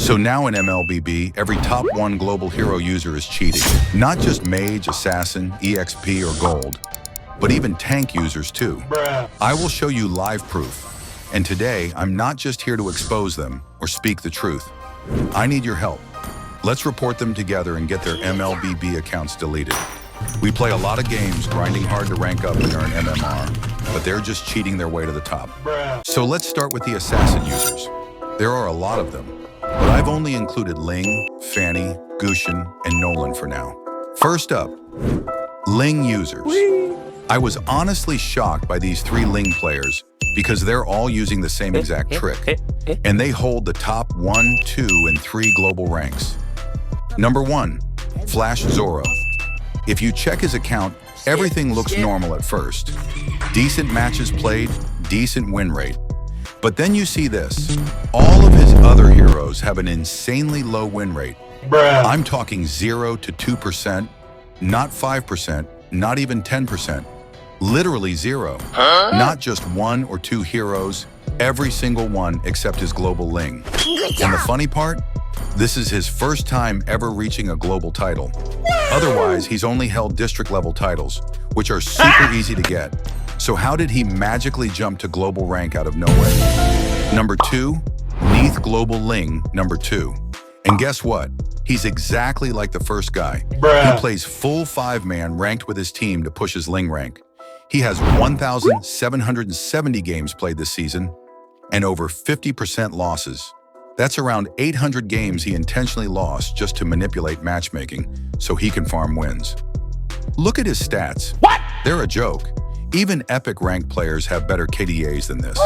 So now in MLBB, every top 1 global hero user is cheating. Not just mage, assassin, EXP, or gold, but even tank users too. I will show you live proof. And today, I'm not just here to expose them or speak the truth. I need your help. Let's report them together and get their MLBB accounts deleted. We play a lot of games, grinding hard to rank up and earn MMR, but they're just cheating their way to the top. So let's start with the assassin users. There are a lot of them, but I've only included Ling, Fanny, Gushin, and Nolan for now. First up, Ling users. I was honestly shocked by these 3 Ling players because they're all using the same exact trick, and they hold the top 1, 2, and 3 global ranks. Number 1, Flash Zoro. If you check his account, everything looks normal at first. Decent matches played, decent win rate. But then you see this. All of his other heroes have an insanely low win rate. I'm talking 0 to 2%, not 5%, not even 10%. Literally 0. Not just 1 or 2 heroes, every single one except his global Ling. And the funny part? This is his first time ever reaching a global title. Otherwise, he's only held district level titles, which are super easy to get. So how did he magically jump to global rank out of nowhere? Number 2, Neath Global Ling, number 2. And guess what? He's exactly like the first guy. He plays full 5-man ranked with his team to push his Ling rank. He has 1,770 games played this season and over 50% losses. That's around 800 games he intentionally lost just to manipulate matchmaking so he can farm wins. Look at his stats. They're a joke. Even epic ranked players have better KDAs than this.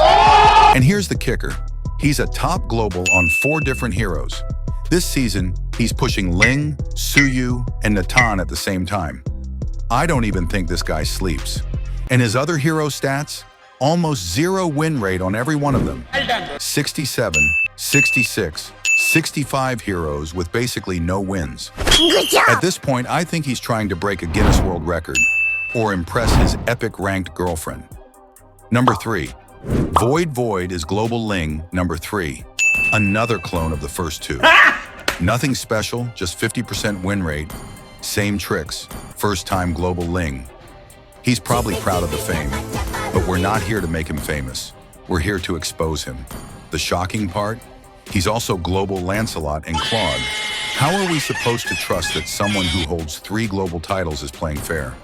And here's the kicker. He's a top global on 4 different heroes. This season, he's pushing Ling, Suyu, and Natan at the same time. I don't even think this guy sleeps. And his other hero stats? Almost 0 win rate on every one of them. 67, 66, 65 heroes with basically no wins. At this point, I think he's trying to break a Guinness World Record or impress his epic ranked girlfriend. Number 3, Void is Global Ling, number 3. Another clone of the first 2. Nothing special, just 50% win rate. Same tricks, first time Global Ling. He's probably proud of the fame, but we're not here to make him famous. We're here to expose him. The shocking part? He's also Global Lancelot and Claude. How are we supposed to trust that someone who holds 3 global titles is playing fair?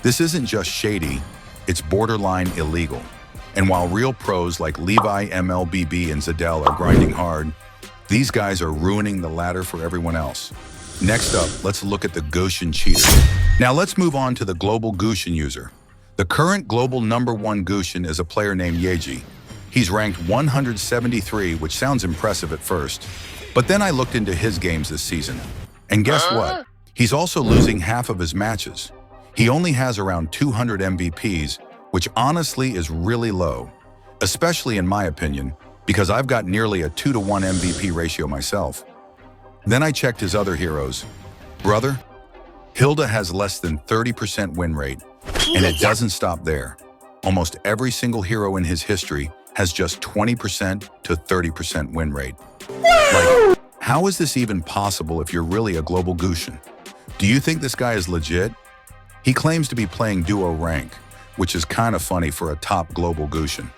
This isn't just shady, it's borderline illegal. And while real pros like Levi, MLBB, and Zadel are grinding hard, these guys are ruining the ladder for everyone else. Next up, let's look at the Gushin cheater. Now let's move on to the global Gushin user. The current global number 1 Gushin is a player named Yeji. He's ranked 173, which sounds impressive at first. But then I looked into his games this season. And guess what? He's also losing half of his matches. He only has around 200 MVPs, which honestly is really low. Especially in my opinion, because I've got nearly a 2-to-1 MVP ratio myself. Then I checked his other heroes. Brother, Hilda has less than 30% win rate, and it doesn't stop there. Almost every single hero in his history has just 20% to 30% win rate. Like, how is this even possible if you're really a global Gushin? Do you think this guy is legit? He claims to be playing duo rank, which is kind of funny for a top global Gushin.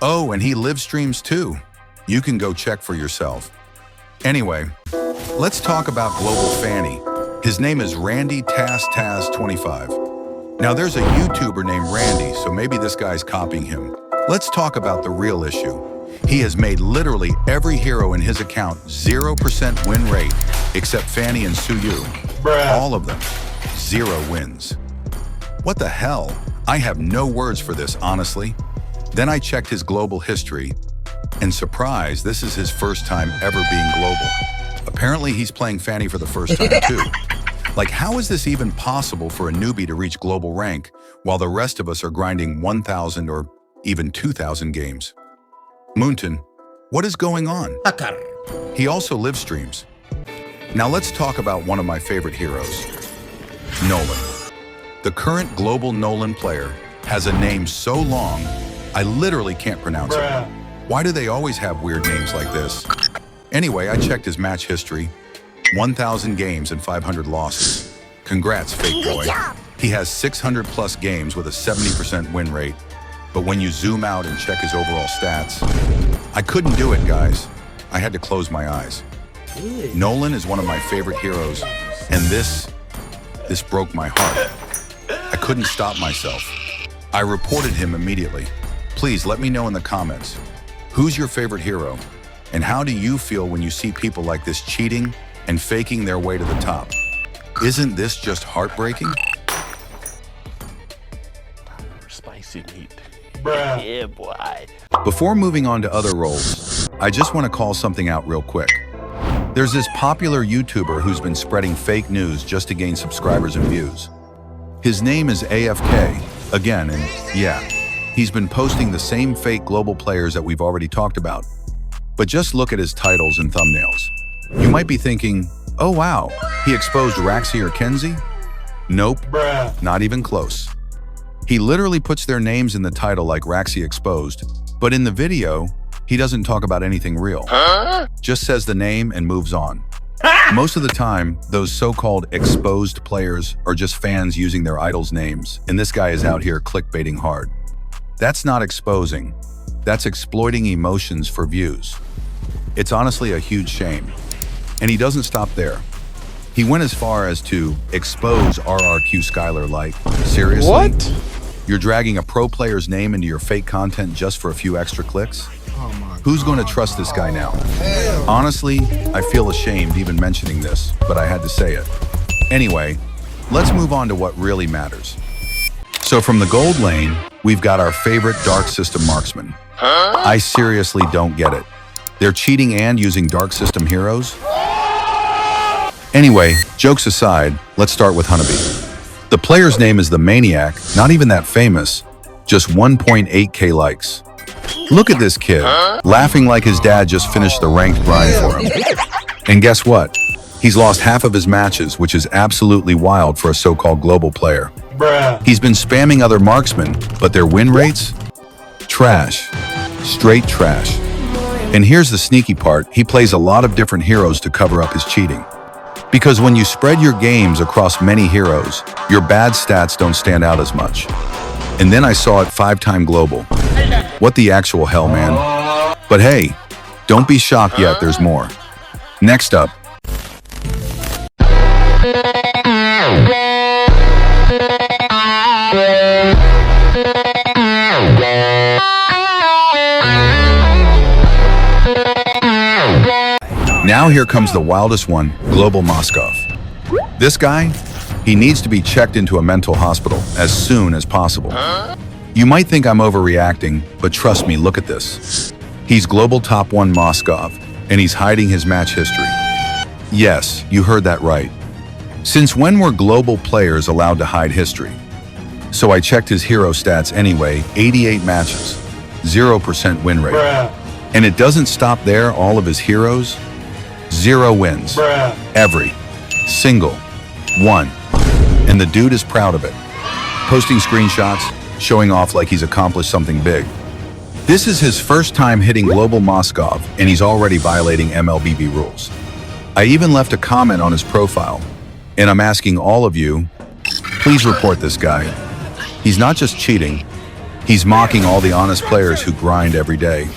Oh, and he live streams too. You can go check for yourself. Anyway, let's talk about global Fanny. His name is Randy Taz25. Now there's a YouTuber named Randy, so maybe this guy's copying him. Let's talk about the real issue. He has made literally every hero in his account 0% win rate, except Fanny and Suyu. All of them, 0 wins. What the hell? I have no words for this, honestly. Then I checked his global history, and surprise, this is his first time ever being global. Apparently he's playing Fanny for the first time too. Like, how is this even possible for a newbie to reach global rank while the rest of us are grinding 1,000 or even 2,000 games? Moonton, what is going on? He also live streams. Now let's talk about one of my favorite heroes, Nolan. The current global Nolan player has a name so long, I literally can't pronounce it. Why do they always have weird names like this? Anyway, I checked his match history. 1,000 games and 500 losses. Congrats, fake boy. He has 600 plus games with a 70% win rate. But when you zoom out and check his overall stats, I couldn't do it, guys. I had to close my eyes. Nolan is one of my favorite heroes, and this broke my heart. I couldn't stop myself. I reported him immediately. Please let me know in the comments, who's your favorite hero? And how do you feel when you see people like this cheating and faking their way to the top? Isn't this just heartbreaking? Spicy meat. Bruh. Yeah, boy. Before moving on to other roles, I just want to call something out real quick. There's this popular YouTuber who's been spreading fake news just to gain subscribers and views. His name is AFK, again, and yeah, he's been posting the same fake global players that we've already talked about. But just look at his titles and thumbnails. You might be thinking, oh wow, he exposed Raxi or Kenzie? Nope, Bruh. not even close. He literally puts their names in the title like Raxi exposed, but in the video, he doesn't talk about anything real. Just says the name and moves on. Most of the time, those so-called exposed players are just fans using their idols' names, and this guy is out here clickbaiting hard. That's not exposing. That's exploiting emotions for views. It's honestly a huge shame. And he doesn't stop there. He went as far as to expose RRQ Skylar like, seriously? What? You're dragging a pro player's name into your fake content just for a few extra clicks? Who's going to trust this guy now? Honestly, I feel ashamed even mentioning this, but I had to say it. Anyway, let's move on to what really matters. So from the gold lane, we've got our favorite Dark System marksman. I seriously don't get it. They're cheating and using Dark System heroes? Anyway, jokes aside, let's start with Honeybee. The player's name is the Maniac, not even that famous, just 1.8k likes. Look at this kid, laughing like his dad just finished the ranked grind for him. And guess what? He's lost half of his matches, which is absolutely wild for a so-called global player. Bruh. He's been spamming other marksmen, but their win rates? Trash. Straight trash. And here's the sneaky part, he plays a lot of different heroes to cover up his cheating. Because when you spread your games across many heroes, your bad stats don't stand out as much. And then I saw it 5-time global. What the actual hell, man? But hey, don't be shocked yet, there's more. Next up. Now here comes the wildest one, Global Moskov. This guy, he needs to be checked into a mental hospital as soon as possible. You might think I'm overreacting, but trust me, look at this. He's Global Top 1 Moskov, and he's hiding his match history. Yes, you heard that right. Since when were global players allowed to hide history? So I checked his hero stats anyway, 88 matches, 0% win rate. Bruh. And it doesn't stop there, all of his heroes, 0 wins. Bruh. Every single one. And the dude is proud of it. Posting screenshots, showing off like he's accomplished something big. This is his first time hitting Global Moskov, and he's already violating MLBB rules. I even left a comment on his profile, and I'm asking all of you, please report this guy. He's not just cheating, he's mocking all the honest players who grind every day.